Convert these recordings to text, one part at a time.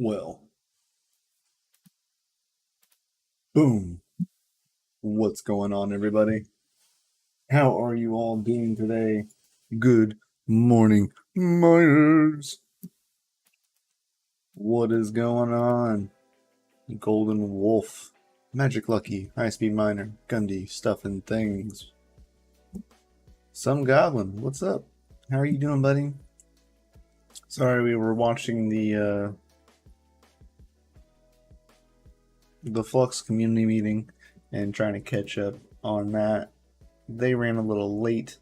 Well, boom. What's going on, everybody? How are you all doing today? Good morning, miners. What is going on? Golden Wolf, Magic Lucky, High Speed Miner, Gundy, Stuff and Things. Some Goblin, what's up? How are you doing, buddy? Sorry, we were watching the Flux community meeting and trying to catch up on that. They ran a little late,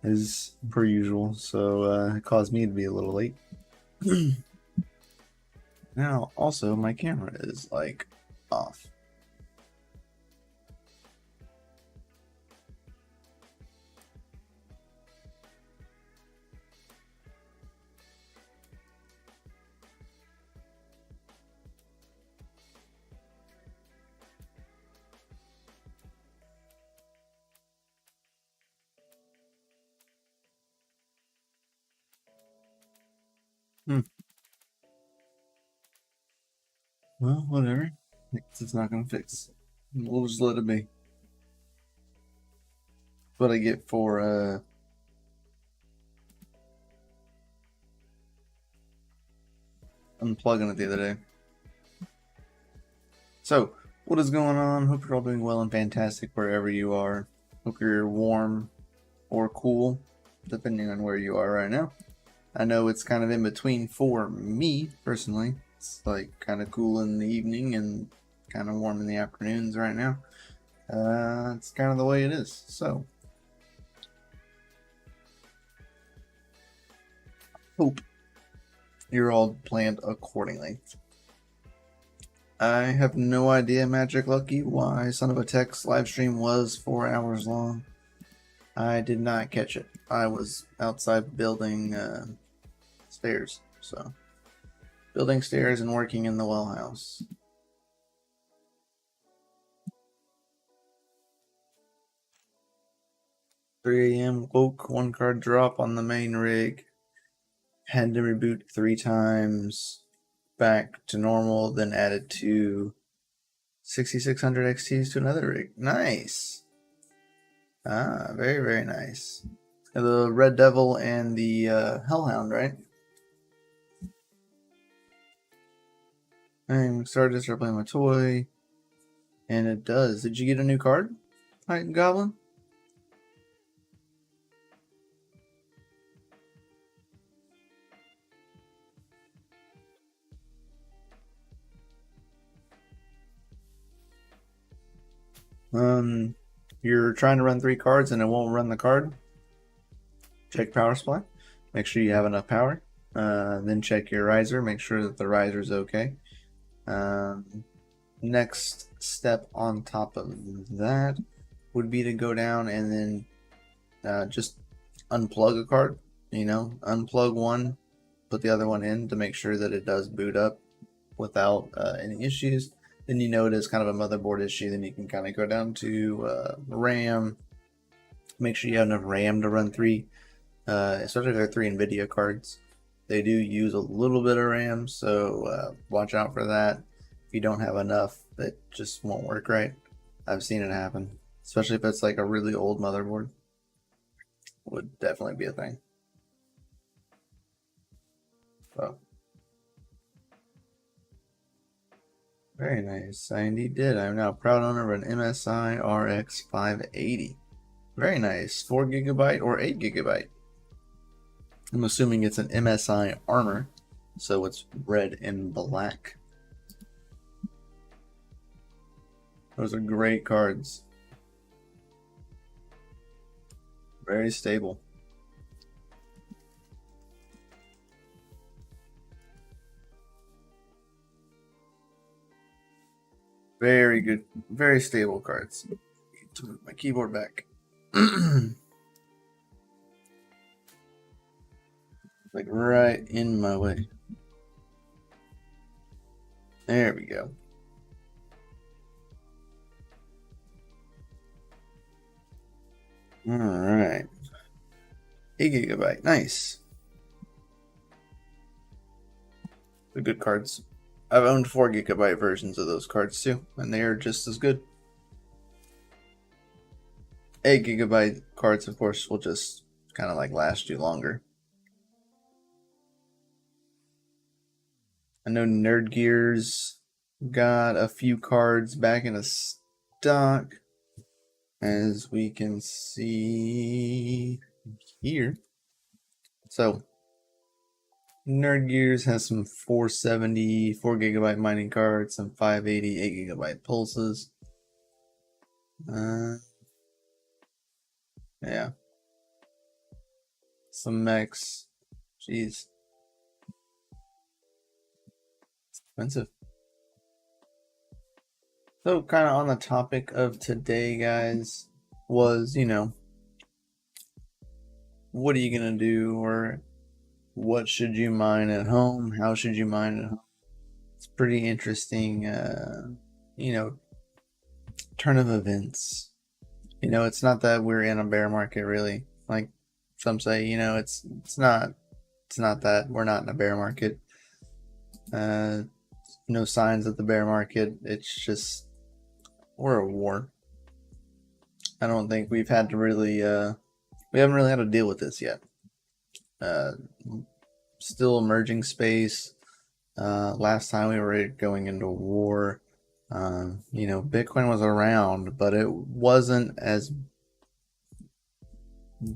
as per usual, so it caused me to be a little late. Now, also, my camera is, like, off. Well, whatever. It's not gonna fix. We'll just let it be. That's what I get for unplugging it the other day. So, what is going on? Hope you're all doing well and fantastic wherever you are. Hope you're warm or cool, depending on where you are right now. I know it's kind of in between for me, personally. It's like kind of cool in the evening and kind of warm in the afternoons right now. It's kind of the way it is. So, hope you're all planned accordingly. I have no idea, Magic Lucky, why Son of a Tech's live stream was 4 hours long. I did not catch it. I was outside building stairs, so building stairs and working in the well house. "3 a.m. woke, 1 card drop on the main rig. Had to reboot 3 times. Back to normal, then added 2 6600 XTs to another rig. Nice. Ah, very, very nice. The Red Devil and the Hellhound, right? I'm started to start playing my toy. And it does. Did you get a new card, Titan Goblin? You're trying to run 3 cards and it won't run the card. Check power supply. Make sure you have enough power. Then check your riser. Make sure that the riser is okay. Next step on top of that would be to go down and then just unplug a card. You know, unplug one, put the other one in to make sure that it does boot up without any issues. Then you know it is kind of a motherboard issue. Then you can kind of go down to RAM. Make sure you have enough RAM to run 3, especially if they're 3 NVIDIA cards. They do use a little bit of RAM, so watch out for that. If you don't have enough, it just won't work right. I've seen it happen, especially if it's like a really old motherboard. Would definitely be a thing. So. Very nice. I indeed did. I am now a proud owner of an MSI RX 580. Very nice. 4 GB or 8 GB. I'm assuming it's an MSI armor, so it's red and black. Those are great cards. Very stable. Very good, very stable cards. To move my keyboard back. Like right in my way. There we go. Alright. 8 GB, nice. They're good cards. I've owned 4 GB versions of those cards too, and they are just as good. 8 GB cards, of course, will just kind of like last you longer. I know Nerd Gear's got a few cards back in a stock, as we can see here. So Nerd Gears has some 470 4 GB mining cards, some 580 8 GB pulses. Yeah, some mechs. Jeez, it's expensive. So kind of on the topic of today, guys, was, what are you gonna do, or what should you mine at home? How should you mine at home? It's pretty interesting, turn of events. It's not that we're in a bear market, really. Like some say, it's not that we're not in a bear market. No signs of the bear market. It's just we're at war. I don't think we've had to really we haven't really had to deal with this yet. Still emerging space. Last time we were going into war, Bitcoin was around, but it wasn't as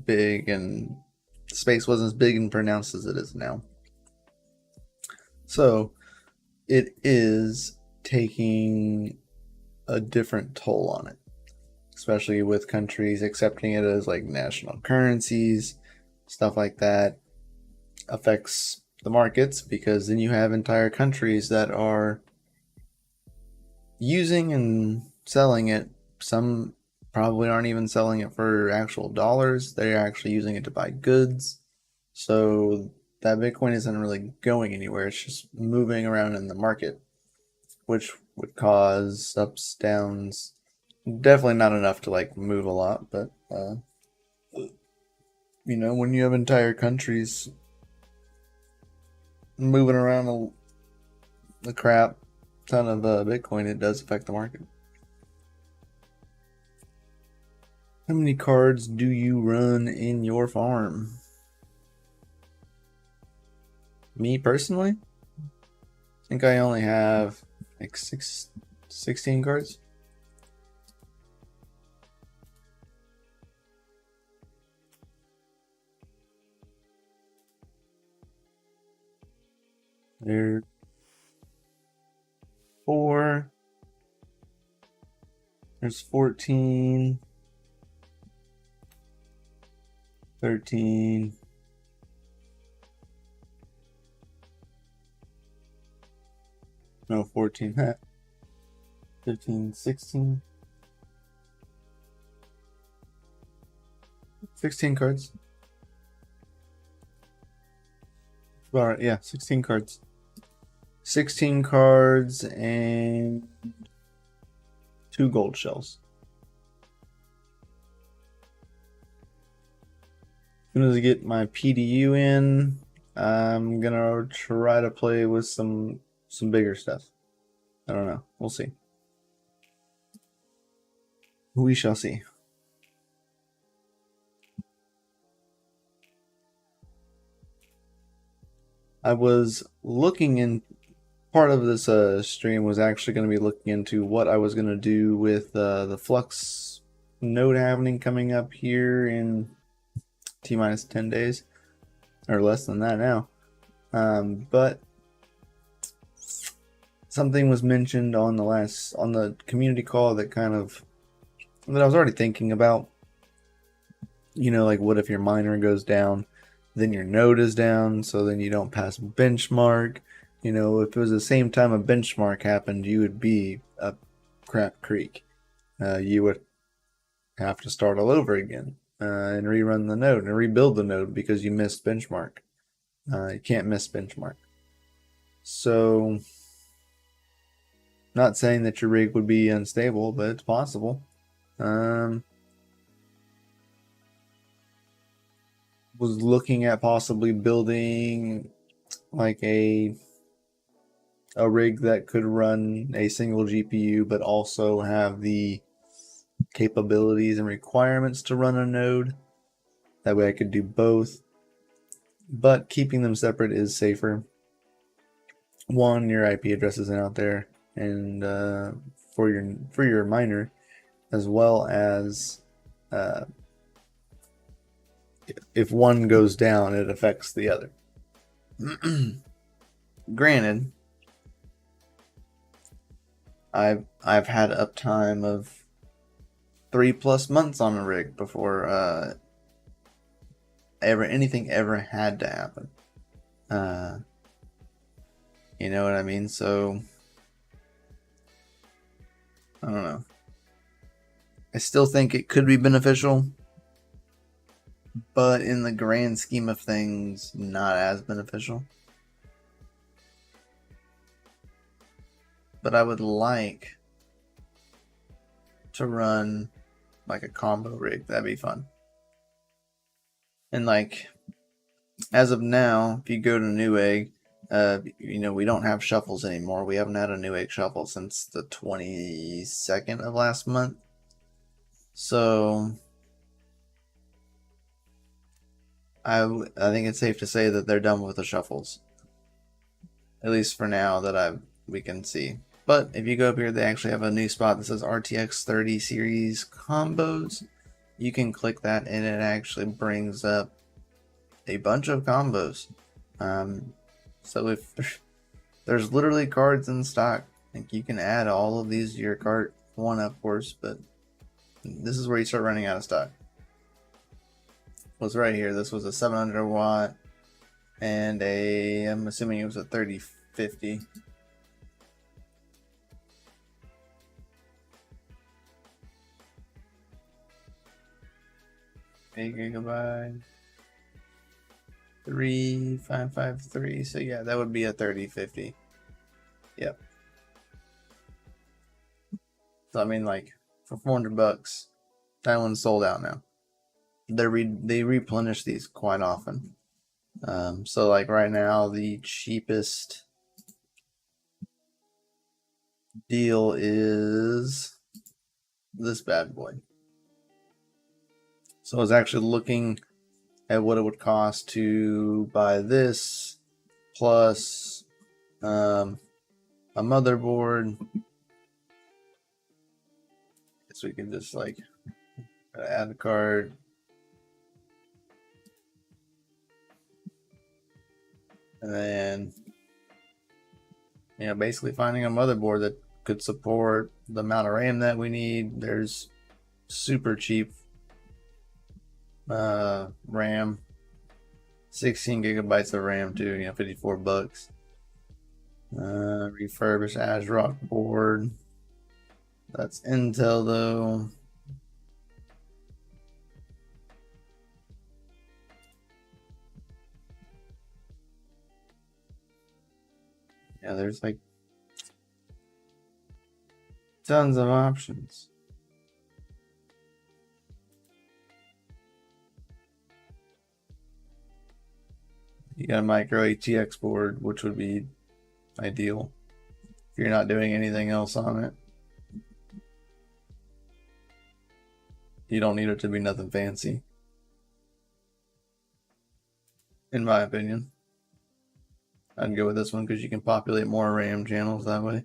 big, and space wasn't as big and pronounced as it is now. So it is taking a different toll on it, especially with countries accepting it as like national currencies. Stuff like that affects the markets, because then you have entire countries that are using and selling it. Some probably aren't even selling it for actual dollars. They're actually using it to buy goods. So that Bitcoin isn't really going anywhere. It's just moving around in the market, which would cause ups, downs. Definitely not enough to like move a lot, but when you have entire countries moving around the crap ton of Bitcoin, it does affect the market. How many cards do you run in your farm? Me personally, I think I only have like 16 cards. There's 4. There's 14. 13. No, 14. 15, 16. 16 cards. Alright, yeah, 16 cards. 16 cards and 2 gold shells. As soon as I get my PDU in, I'm gonna try to play with some bigger stuff. I don't know. We'll see. We shall see. I was looking in. Part of this stream was actually going to be looking into what I was going to do with the Flux node happening coming up here in T-minus 10 days, or less than that now. But something was mentioned on the community call that I was already thinking about. Like what if your miner goes down, then your node is down, so then you don't pass benchmark. If it was the same time a benchmark happened, you would be up crap creek. You would have to start all over again and rerun the node and rebuild the node because you missed benchmark. You can't miss benchmark. So, not saying that your rig would be unstable, but it's possible. Was looking at possibly building like a a rig that could run a single GPU but also have the capabilities and requirements to run a node. That way I could do both, but keeping them separate is safer. One, your IP address isn't out there, and for your miner, as well as if one goes down, it affects the other. Granted, I've had uptime of 3+ months on a rig before anything ever had to happen. You know what I mean? So I don't know. I still think it could be beneficial, but in the grand scheme of things, not as beneficial. But I would like to run like a combo rig. That'd be fun. And like, as of now, if you go to Newegg, you know, we don't have shuffles anymore. We haven't had a Newegg shuffle since the 22nd of last month. So I think it's safe to say that they're done with the shuffles, at least for now that we can see. But if you go up here, they actually have a new spot that says RTX 30 series combos. You can click that and it actually brings up a bunch of combos. So if there's literally cards in stock, like you can add all of these to your cart. One, of course, but this is where you start running out of stock. Was right here. This was a 700 watt and I'm assuming it was a 3050. 8 gigabyte, 3553. So yeah, that would be a 3050. Yep. So I mean, like for $400, that one's sold out now. They replenish these quite often. So like right now, the cheapest deal is this bad boy. So I was actually looking at what it would cost to buy this plus a motherboard. So we can just like add a card. And then, you know, basically finding a motherboard that could support the amount of RAM that we need. There's super cheap RAM, 16 gigabytes of RAM too, you know, $54. Refurbished ASRock board. That's Intel though. Yeah, there's like tons of options. You got a micro ATX board, which would be ideal if you're not doing anything else on it. You don't need it to be nothing fancy, in my opinion. I'd go with this one because you can populate more RAM channels that way.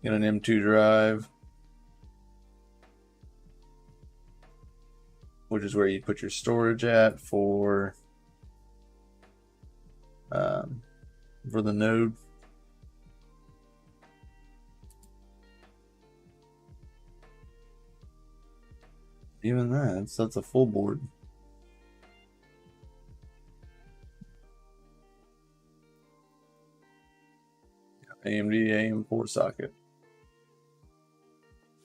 Get an M2 drive, which is where you put your storage at for the node. Even that's a full board. AMD AM4 socket.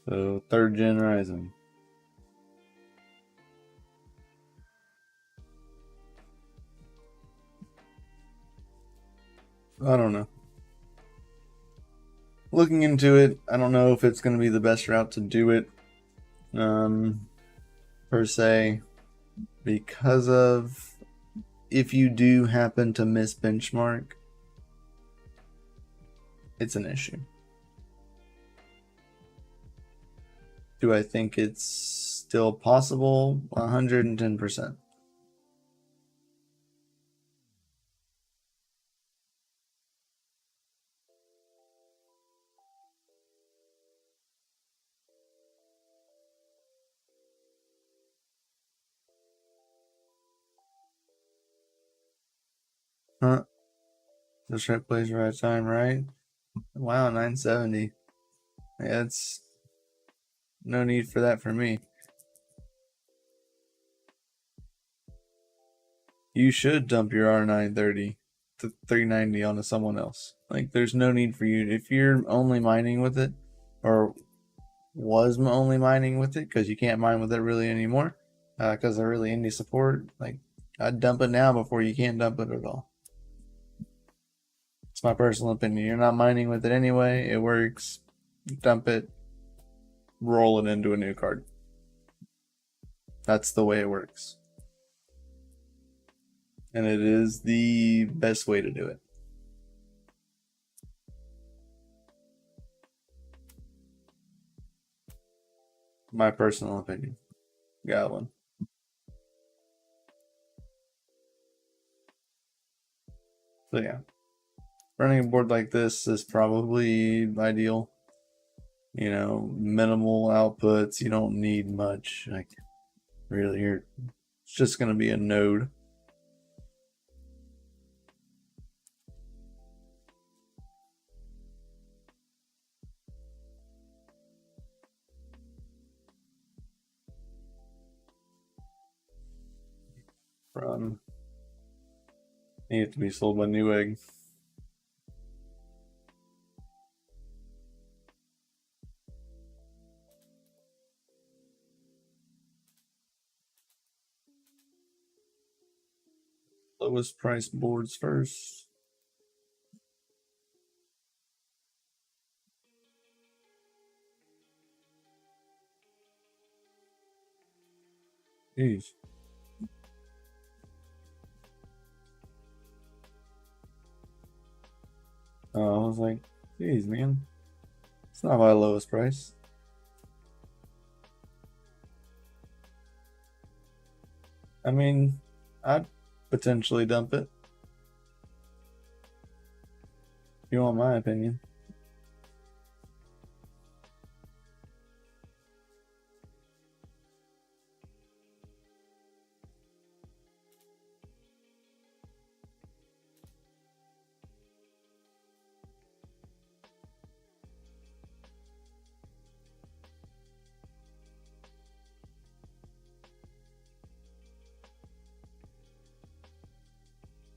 So 3rd gen Ryzen. I don't know. Looking into it, I don't know if it's going to be the best route to do it, per se, because of if you do happen to miss benchmark, it's an issue. Do I think it's still possible? 110%. Huh? Just right place, right time, right? Wow, 970. Yeah, it's no need for that for me. You should dump your R930 to 390 onto someone else. Like, there's no need for you. If you're only mining with it, or was only mining with it, because you can't mine with it really anymore, because they're really indie support, like, I'd dump it now before you can't dump it at all. It's my personal opinion. You're not mining with it anyway. It works. Dump it. Roll it into a new card. That's the way it works. And it is the best way to do it. My personal opinion. Got one. So yeah. Running a board like this is probably ideal. You know, minimal outputs. You don't need much. Like, really, it's just going to be a node. From need to be sold by Newegg. Lowest price boards first. Jeez. I was like, geez, man. It's not my lowest price. I mean, I'd potentially dump it. If you want my opinion.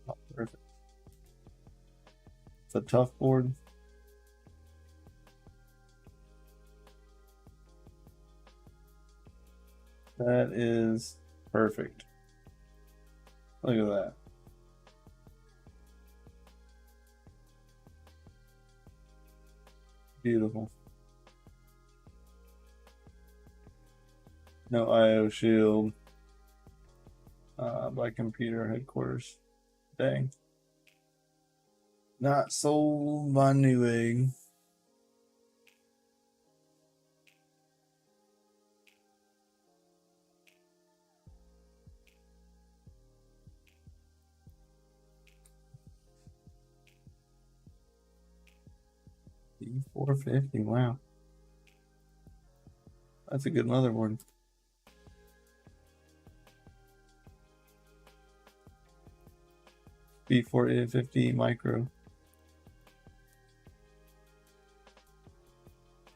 Oh, perfect. It's a tough board. That is perfect. Look at that. Beautiful. No IO shield by computer headquarters. Dang. Not sold by Newegg. B450. Wow. That's a good motherboard. B450 micro.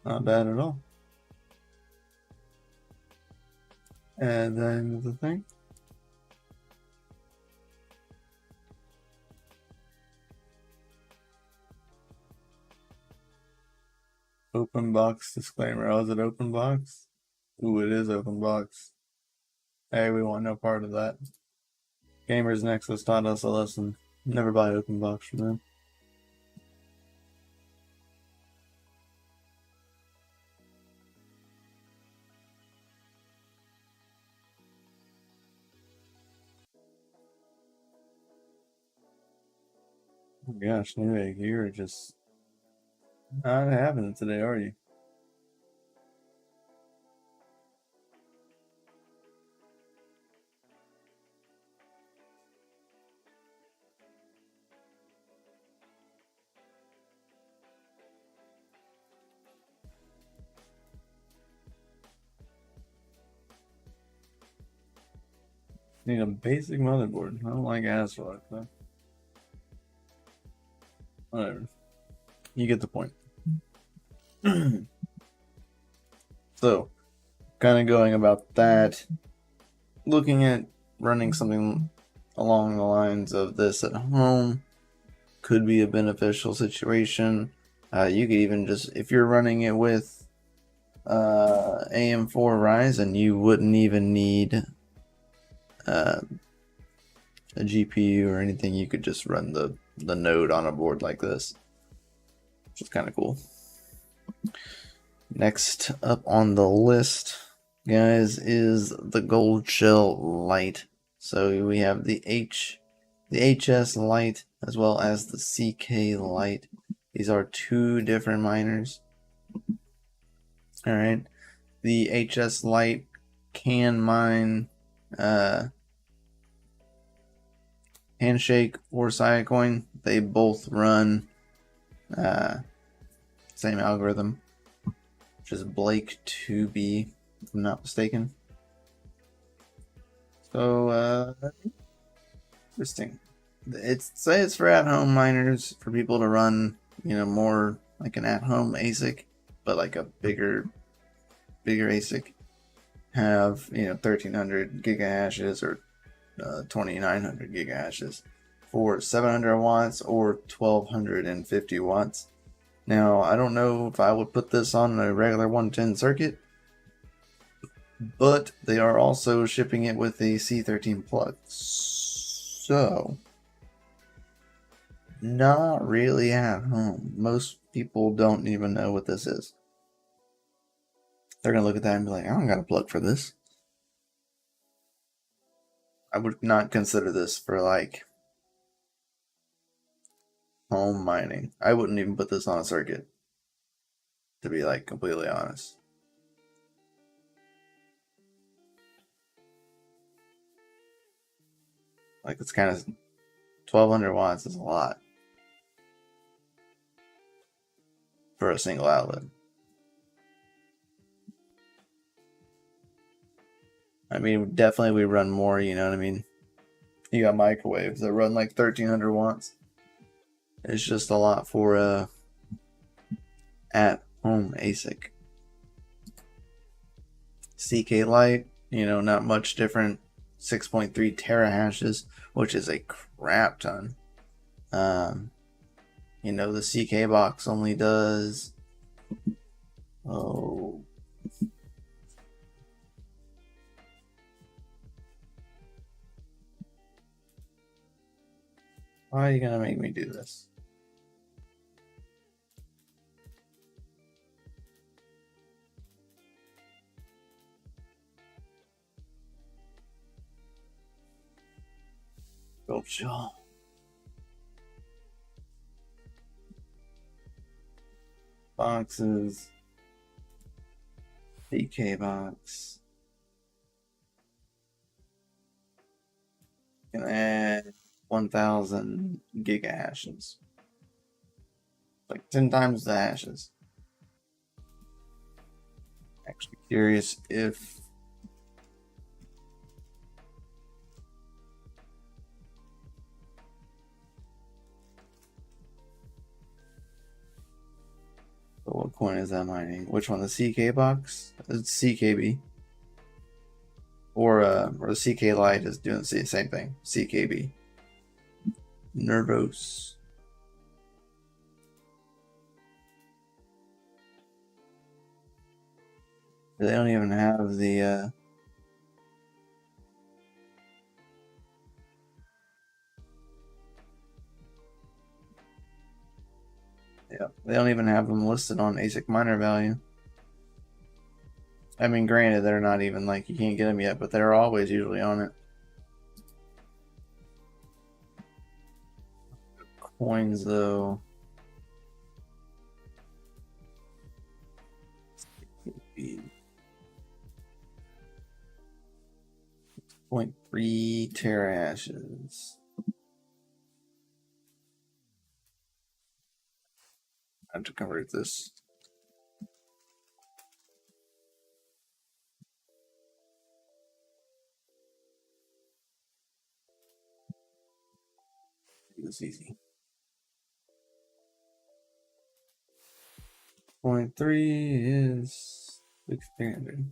Not bad at all. And then the thing. Open box disclaimer. Oh, is it open box? Ooh, it is open box. Hey, we want no part of that. Gamers Nexus taught us a lesson. Never buy open box from them. Oh gosh, Newegg, you're just not having it today, are you? Need a basic motherboard. I don't like asphalt, but whatever. You get the point. So, kind of going about that, looking at running something along the lines of this at home could be a beneficial situation. You could even just, if you're running it with AM4 Ryzen, you wouldn't even need a GPU or anything. You could just run the node on a board like this, which is kind of cool. Next up on the list, guys, is the Gold Shell Lite. So we have the HS Lite as well as the CK Lite. These are two different miners. All right, the HS Lite can mine Handshake or Siacoin. They both run same algorithm, which is Blake 2B, if I'm not mistaken. So interesting. It's for at-home miners, for people to run, more like an at-home ASIC, but like a bigger ASIC. Have 1300 gigahashes or 2900 gigahashes for 700 watts or 1250 watts. Now, I don't know if I would put this on a regular 110 circuit, but they are also shipping it with a C13 plug. So, not really at home. Most people don't even know what this is. They're going to look at that and be like, I don't got a plug for this. I would not consider this for like home mining. I wouldn't even put this on a circuit, to be like completely honest. Like, it's kind of 1200 watts is a lot for a single outlet. I mean, definitely we run more, you know what I mean? You got microwaves that run like 1300 watts. It's just a lot for a at home ASIC. CK Lite, not much different. 6.3 terahashes, which is a crap ton. The CK box only does why are you gonna make me do this? Gold Shell. Boxes. CK box. Can add 1000 gigahashes. Like 10 times the hashes. Actually curious if what coin is that mining? Which one? The CK box? It's CKB. Or the CK Lite is doing the same thing. CKB. Nervos. They don't even have the yeah, they don't even have them listed on ASIC miner value. I mean, granted, they're not even like you can't get them yet, but they're always usually on it. coins though. 0.3 terahashes. I have to convert this. It's easy. 0.3 is 6,300.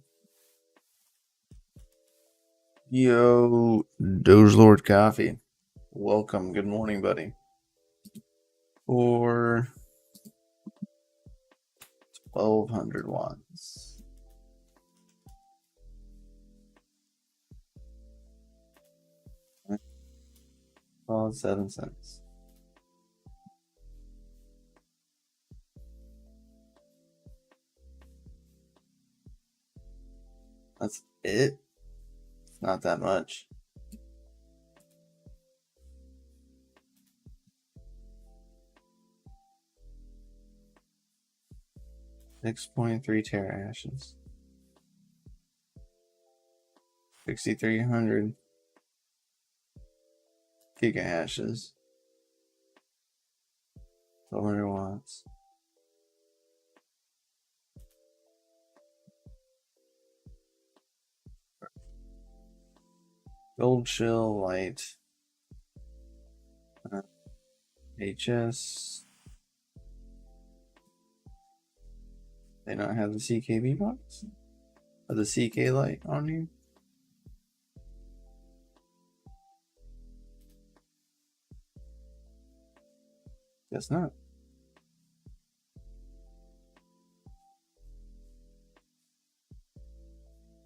Yo, Doge Lord Coffee. Welcome. Good morning, buddy. For 1,200 watts. Oh, 7 cents. That's it? It's not that much. .3 terahashes. 6,300 gigahashes. 1,200 watts. Gold Chill Light. HS. They not have the CKB box? Or the CK light on here? Guess not.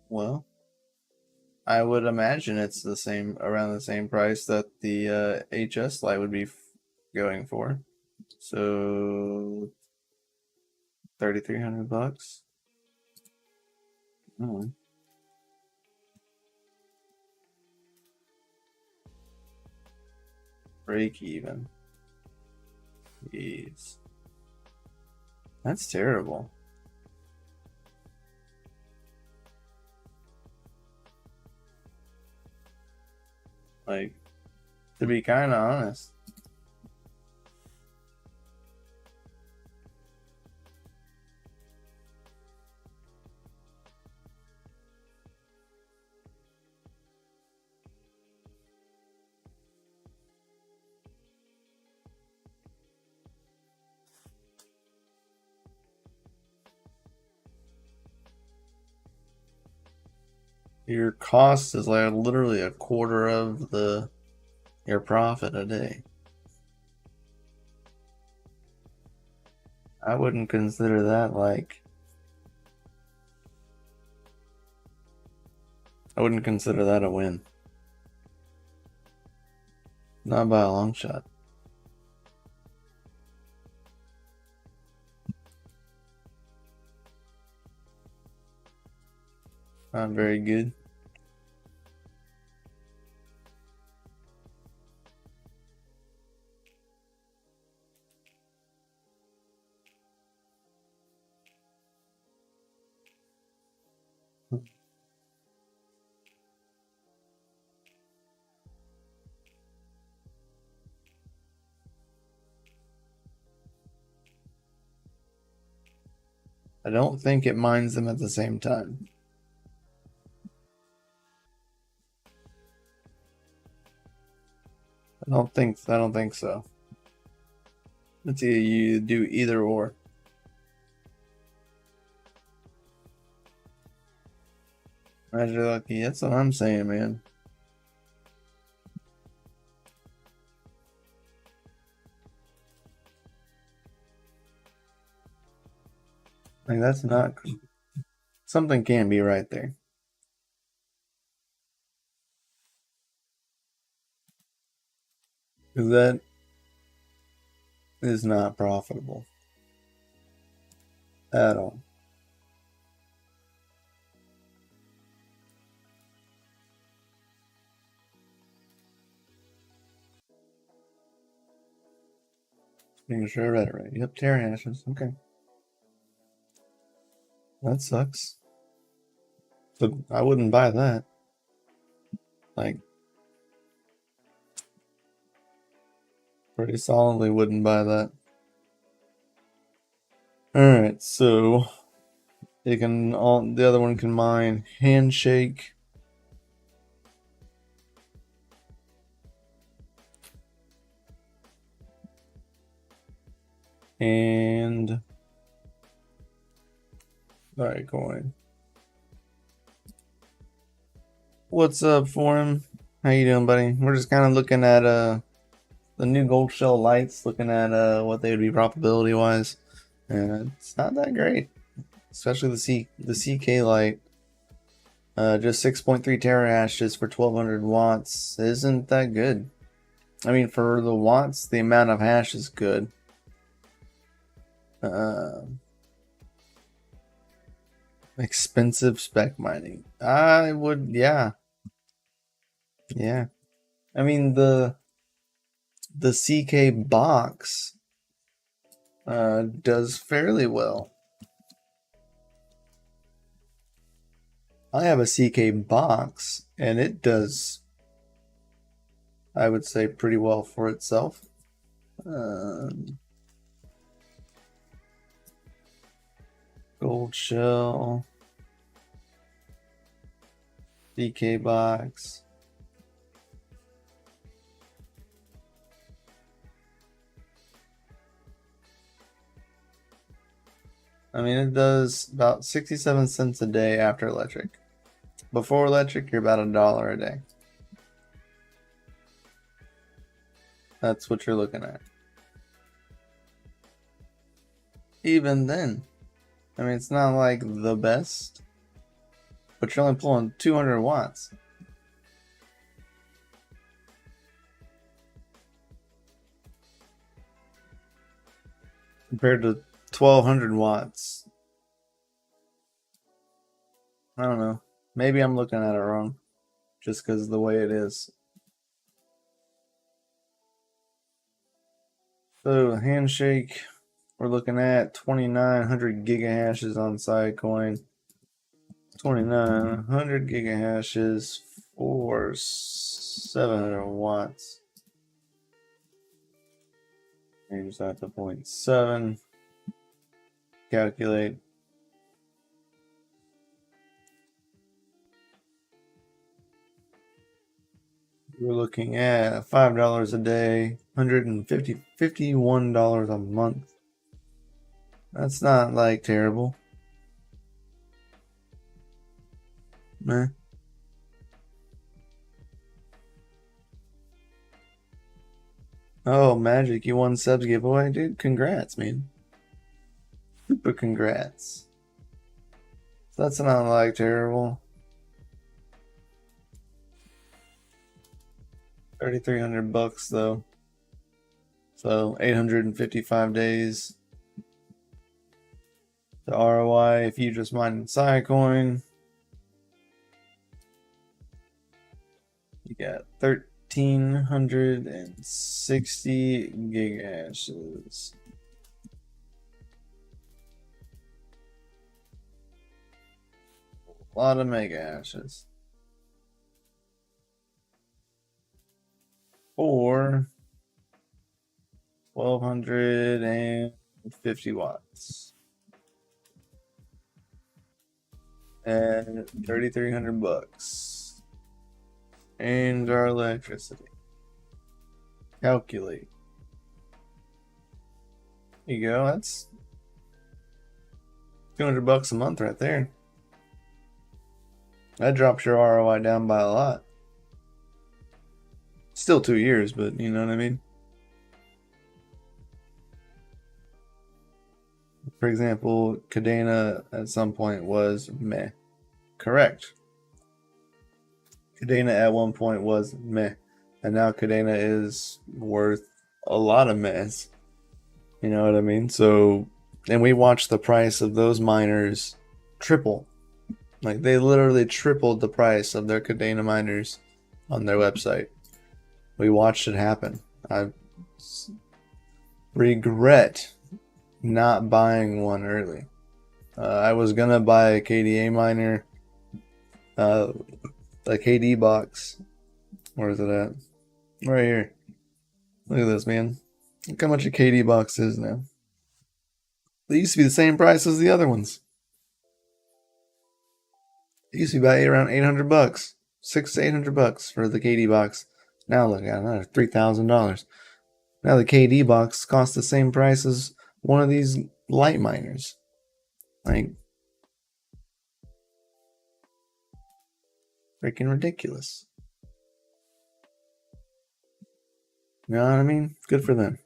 Well, I would imagine it's the same, around the same price that the HS light would be going for. So 3,300 bucks. Oh. Break even. Jeez. That's terrible. Like, to be kind of honest. Your cost is like literally a quarter of your profit a day. I wouldn't consider that like, I wouldn't consider that a win. Not by a long shot. Not very good. I don't think it mines them at the same time. I don't think so. It's either you do either or. Imagine lucky. That's what I'm saying, man. Like, that's not, something can't be right there. Because that is not profitable at all. Making sure I read it right. Yep, terahashes. Okay. That sucks. So I wouldn't buy that. Like, pretty solidly wouldn't buy that. Alright, so they can the other one can mine Handshake. And Litecoin. What's up, Forum? How you doing, buddy? We're just kind of looking at the new gold shell lights, looking at what they would be probability wise, and it's not that great, especially the CK light. Just 6.3 terahashes for 1200 watts isn't that good. I mean, for the watts, the amount of hash is good. Expensive spec mining. I would, yeah. I mean, the CK box does fairly well. I have a CK box, and it does, I would say, pretty well for itself. Gold shell, CK box. I mean, it does about 67 cents a day after electric. Before electric, you're about $1 a day. That's what you're looking at. Even then, I mean, it's not like the best, but you're only pulling 200 watts. Compared to 1200 watts. I don't know. Maybe I'm looking at it wrong, just because of the way it is. So, Handshake, we're looking at 2900 gigahashes on Sidecoin. 2900 gigahashes for 700 watts. Change that to 0.7. Calculate. We're looking at $5 a day, $51 a month. That's not like terrible. Meh. Oh, Magic, you won subs giveaway, dude. Congrats, man. Super congrats. So that's not like terrible. 3,300 bucks though. So 855 days. The ROI if you just mine Sidecoin. You got 1,360 gigahashes. A lot of mega hashes. Or 1,250 watts. And 3,300 bucks. And our electricity. Calculate. There you go. That's 200 bucks a month right there. That drops your ROI down by a lot. Still 2 years, but you know what I mean? For example, Cadena at some point was meh. Correct. Cadena at one point was meh. And now Cadena is worth a lot of mehs. You know what I mean? So, and we watched the price of those miners triple. Like, they literally tripled the price of their Cadena miners on their website. We watched it happen. regret not buying one early. I was gonna buy a KDA miner, a KD box. Where is it at? Right here. Look at this, man. Look how much a KD box is now. They used to be the same price as the other ones. It used to be about around $800, $600 to $800 for the KD box. Now look at another $3,000. Now the KD box costs the same price as one of these light miners. Like, freaking ridiculous. You know what I mean? Good for them.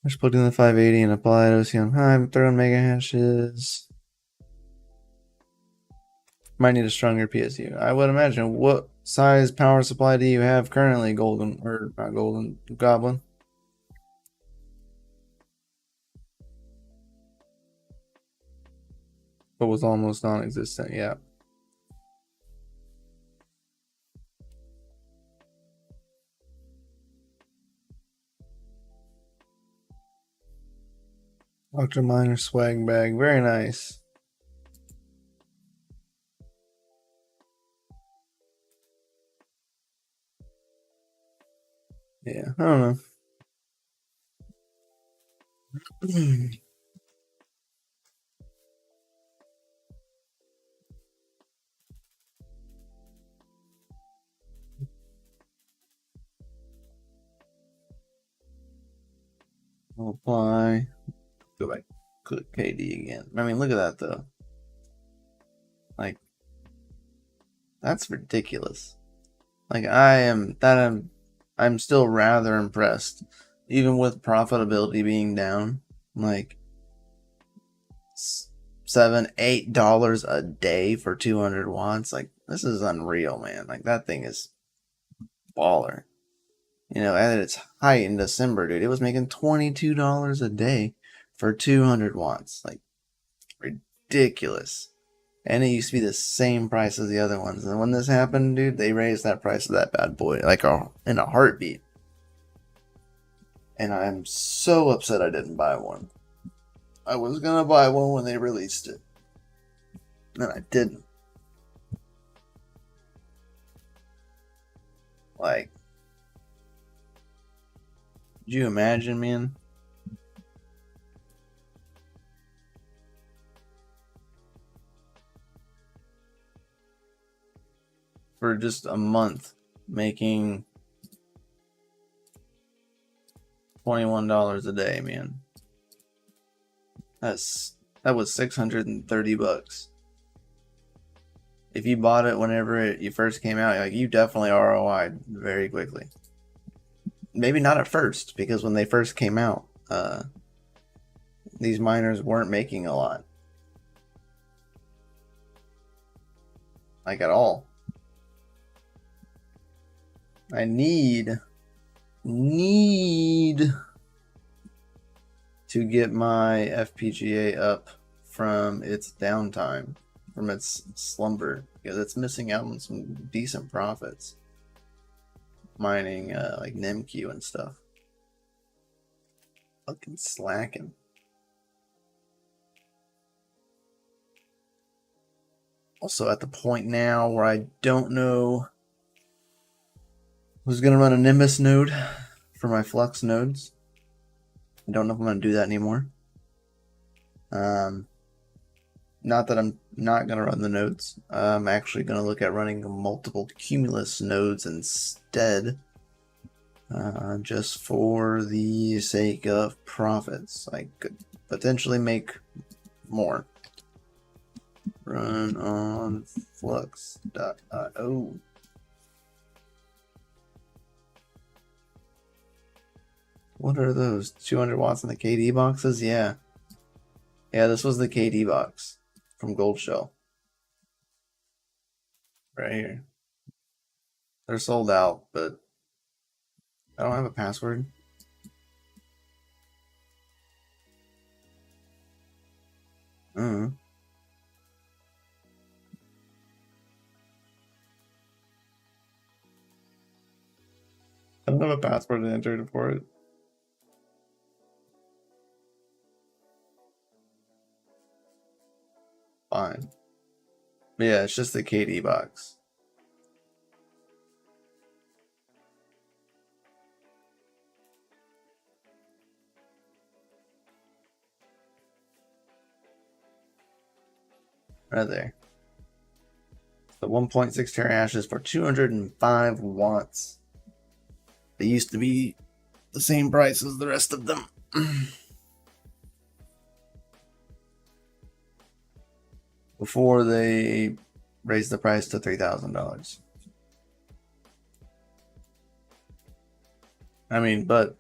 I just plugged in the 580 and applied OC on high. I'm throwing mega hashes. Might need a stronger PSU. I would imagine. What size power supply do you have currently, Golden? Or not Golden, Goblin? But was almost non-existent, yeah. Ultra Miner swag bag, very nice. Yeah, I don't know. I'll apply. Go back. Click KD again. I mean, look at that though. Like, that's ridiculous. Like, I'm still rather impressed, even with profitability being down. Like, $7-8 a day for 200 watts. Like, this is unreal, man. Like, that thing is baller. You know, at its height in December, dude, it was making $22 a day for 200 watts. Like, ridiculous. And it used to be the same price as the other ones. And when this happened, dude, they raised that price of that bad boy like in a heartbeat. And I'm so upset I didn't buy one. I was gonna buy one when they released it, and I didn't. Like, could you imagine, man? For just a month, making $21 a day, man. That was $630. If you bought it whenever you first came out, like, you definitely ROI'd very quickly. Maybe not at first, because when they first came out, these miners weren't making a lot. Like, at all. I need to get my FPGA up from its downtime, from its slumber, because it's missing out on some decent profits mining like NemQ and stuff. Fucking slacking. Also at the point now where I don't know who's gonna run a Nimbus node for my Flux nodes. I don't know if I'm gonna do that anymore. Not that I'm not gonna run the nodes. I'm actually gonna look at running multiple Cumulus nodes instead, just for the sake of profits. I could potentially make more. Run on flux.io. What are those? 200 watts in the KD boxes? Yeah. Yeah, this was the KD box from Gold Shell. Right here. They're sold out, but I don't have a password. I don't know have a password entered for it. Fine. But yeah, it's just the KD box. Right there. The 1.6 terahashes for 205 watts. They used to be the same price as the rest of them. Before they raised the price to $3,000. I mean, but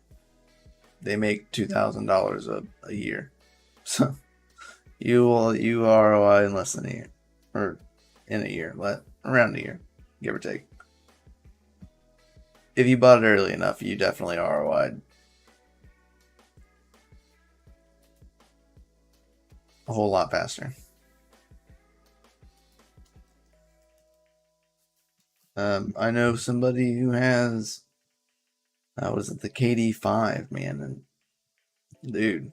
they make $2,000 a year. So you ROI in less than a year. Or in a year, around a year, give or take. If you bought it early enough, you definitely ROI'd a whole lot faster. I know somebody who has, was it the KD5, man, and dude,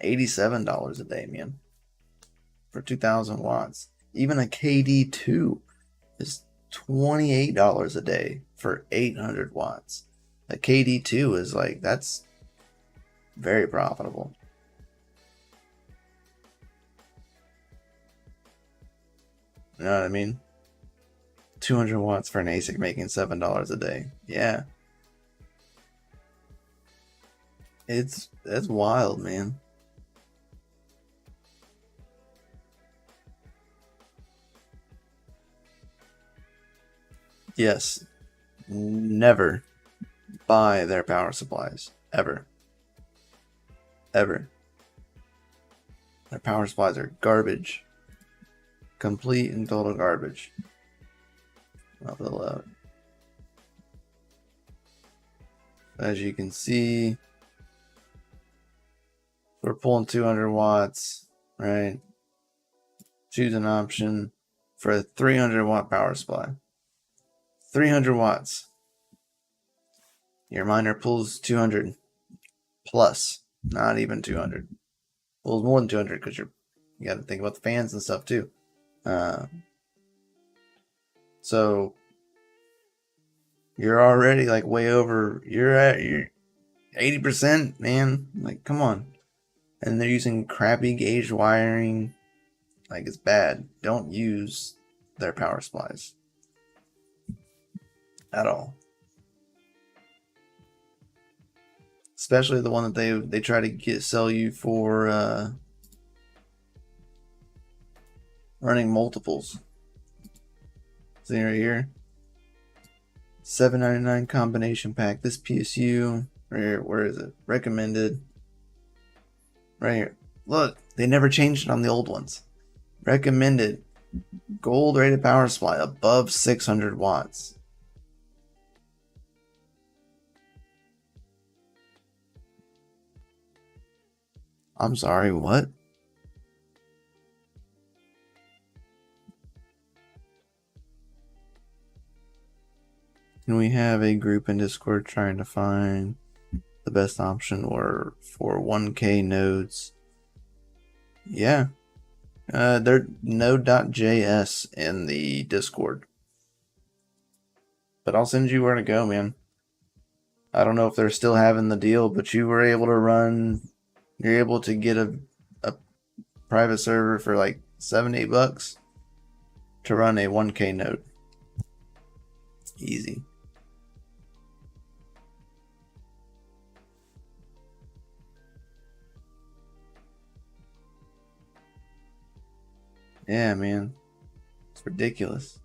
$87 a day, man, for 2,000 watts. Even a KD2 is $28 a day for 800 watts. A KD2 is like, that's very profitable. You know what I mean? 200 watts for an ASIC making $7 a day. Yeah. That's wild, man. Yes. Never buy their power supplies. Ever. Ever. Their power supplies are garbage. Complete and total garbage. I'll fill it out. As you can see, we're pulling 200 watts, right? Choose an option for a 300 watt power supply. 300 watts. Your miner pulls 200 plus, not even 200. Pulls more than 200 because you got to think about the fans and stuff too. So you're already like way over. You're at 80%, man. Like, come on. And they're using crappy gauge wiring. Like, it's bad. Don't use their power supplies at all. Especially the one that they try to sell you for running multiples. See right here, $7.99 combination pack. This PSU right here, where is it? Recommended. Right here. Look, they never changed it on the old ones. Recommended gold rated power supply above 600 watts. I'm sorry, what? Can we have a group in Discord trying to find the best option or for 1K nodes? Yeah. They're node.js in the Discord. But I'll send you where to go, man. I don't know if they're still having the deal, but you were able to run, you're able to get a private server for like $7-8 to run a 1K node. Easy. Yeah, man. It's ridiculous.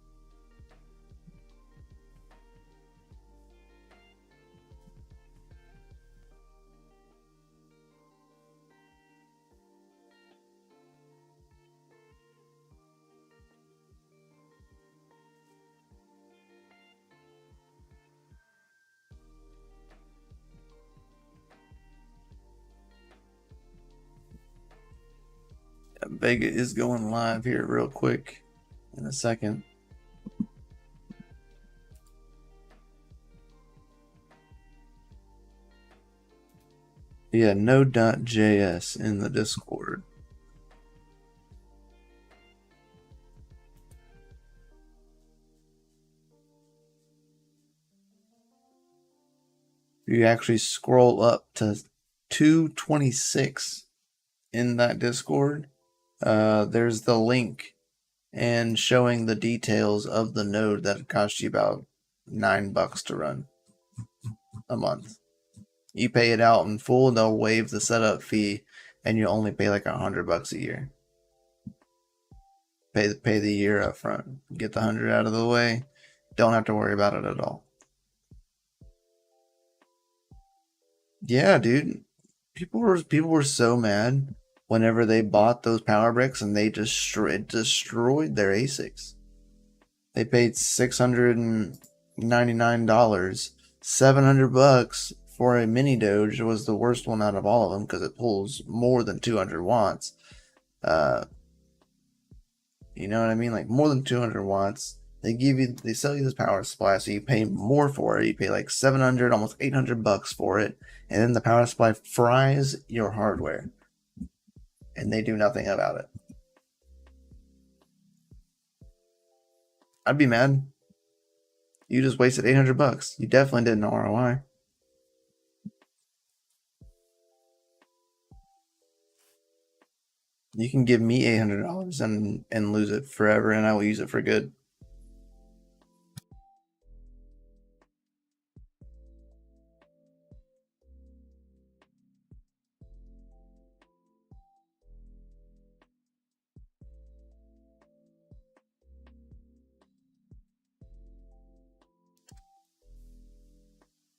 Vega is going live here real quick in a second. Yeah, node.js in the Discord. You actually scroll up to 226 in that Discord. There's the link and showing the details of the node that cost you about $9 to run a month. You pay it out in full, they'll waive the setup fee, and you only pay like $100 a year. Pay the year up front. Get the 100 out of the way. Don't have to worry about it at all. Yeah, dude. People were so mad whenever they bought those power bricks and they destroyed their ASICs. They paid $699, $700 for a mini Doge. It was the worst one out of all of them because it pulls more than 200 watts. You know what I mean? Like more than 200 watts. They sell you this power supply, so you pay more for it. You pay like 700, almost $800 for it, and then the power supply fries your hardware, and they do nothing about it. I'd be mad. You just wasted $800. You definitely did an ROI. You can give me $800 and lose it forever, and I will use it for good.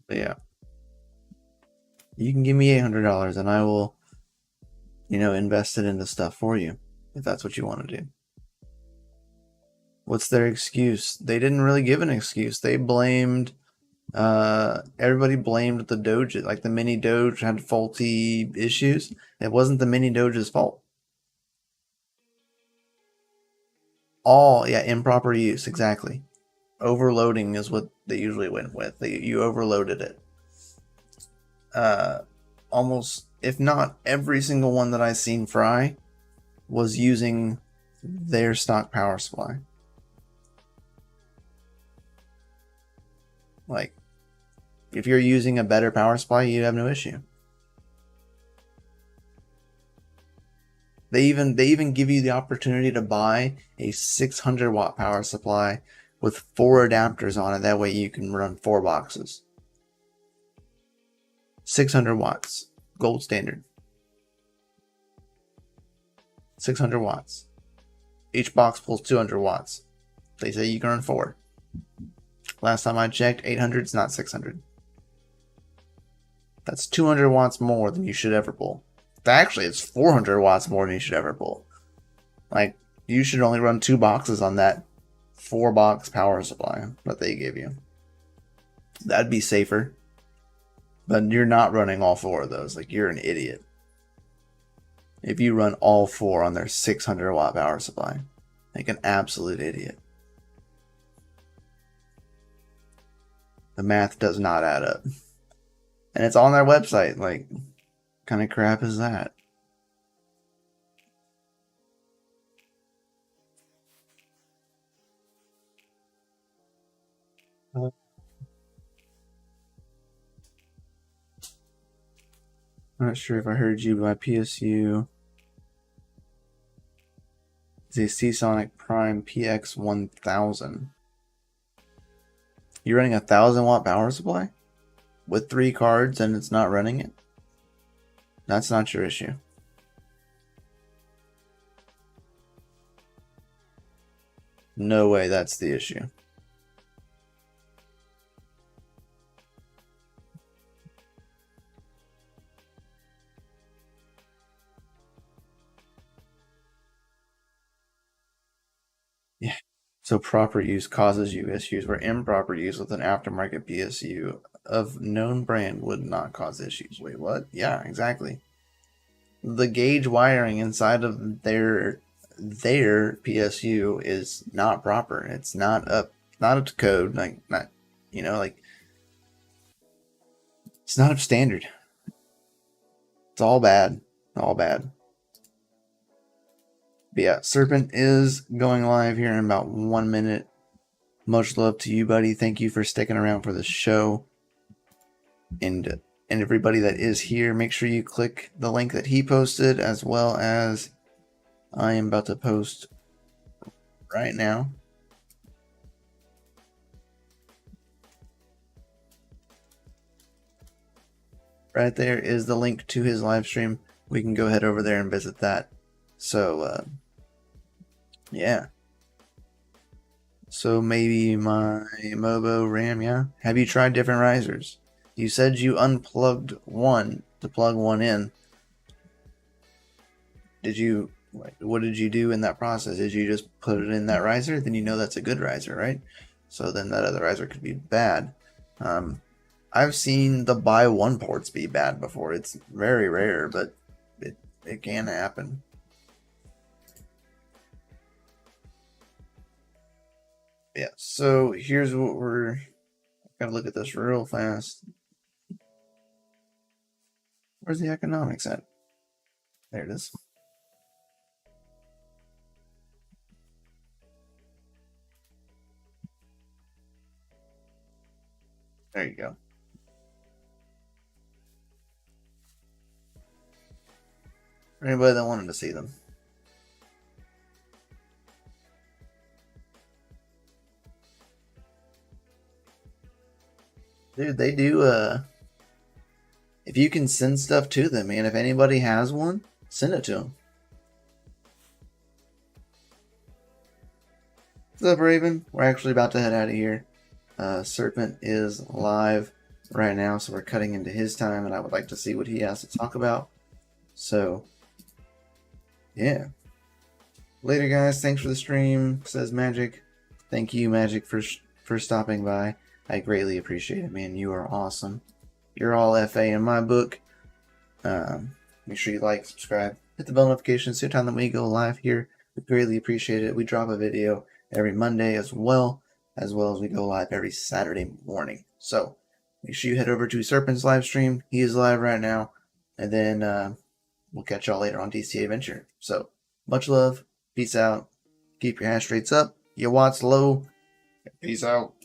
But yeah, you can give me $800 and I will, invest it into stuff for you if that's what you want to do. What's their excuse? They didn't really give an excuse. They blamed, everybody blamed the Doge. Like the mini Doge had faulty issues. It wasn't the mini Doge's fault. Improper use, exactly. Overloading is what they usually went with. You overloaded it. Almost, if not every single one that I've seen fry was using their stock power supply. Like, if you're using a better power supply, you have no issue. They even give you the opportunity to buy a 600 watt power supply with 4 adapters on it. That way you can run 4 boxes. 600 watts, gold standard. 600 watts. Each box pulls 200 watts. They say you can run 4. Last time I checked, 800 is not 600. That's 200 watts more than you should ever pull. Actually, it's 400 watts more than you should ever pull. Like, you should only run 2 boxes on that 4-box power supply that they give you. That'd be safer. But you're not running all 4 of those. Like, you're an idiot if you run all 4 on their 600 watt power supply. Like an absolute idiot. The math does not add up. And it's on their website. Like, what kind of crap is that? I'm not sure if I heard you, but PSU is a Seasonic Prime PX1000. You're running a 1,000 watt power supply with 3 cards and it's not running it? That's not your issue. No way that's the issue. Yeah. So proper use causes you issues where improper use with an aftermarket PSU of known brand would not cause issues. Wait, what? Yeah, exactly. The gauge wiring inside of their PSU is not proper. It's not up to code. Like, not, like, it's not up standard. It's all bad. All bad. But yeah, Serpent is going live here in about 1 minute. Much love to you, buddy. Thank you for sticking around for the show. And everybody that is here, make sure you click the link that he posted, as well as I am about to post right now. Right there is the link to his live stream. We can go ahead over there and visit that. So, yeah. So maybe my Mobo RAM, yeah. Have you tried different risers? You said you unplugged one to plug one in. What did you do in that process? Did you just put it in that riser? Then you know that's a good riser, right? So then that other riser could be bad. I've seen the buy one ports be bad before. It's very rare, but it can happen. Yeah, so here's what we're gotta look at this real fast. Where's the economics at? There it is. There you go. For anybody that wanted to see them. Dude, they do, if you can send stuff to them, man, if anybody has one, send it to them. What's up, Raven? We're actually about to head out of here. Serpent is live right now, so we're cutting into his time, and I would like to see what he has to talk about. So, yeah. Later, guys. Thanks for the stream, says Magic. Thank you, Magic, for stopping by. I greatly appreciate it, man. You are awesome. You're all FA in my book. Make sure you like, subscribe, hit the bell notification so time that we go live here. We greatly appreciate it. We drop a video every Monday as well as we go live every Saturday morning. So make sure you head over to Serpent's live stream. He is live right now. And then we'll catch y'all later on DCA Venture. So much love. Peace out. Keep your hash rates up. Your watts low. Peace out.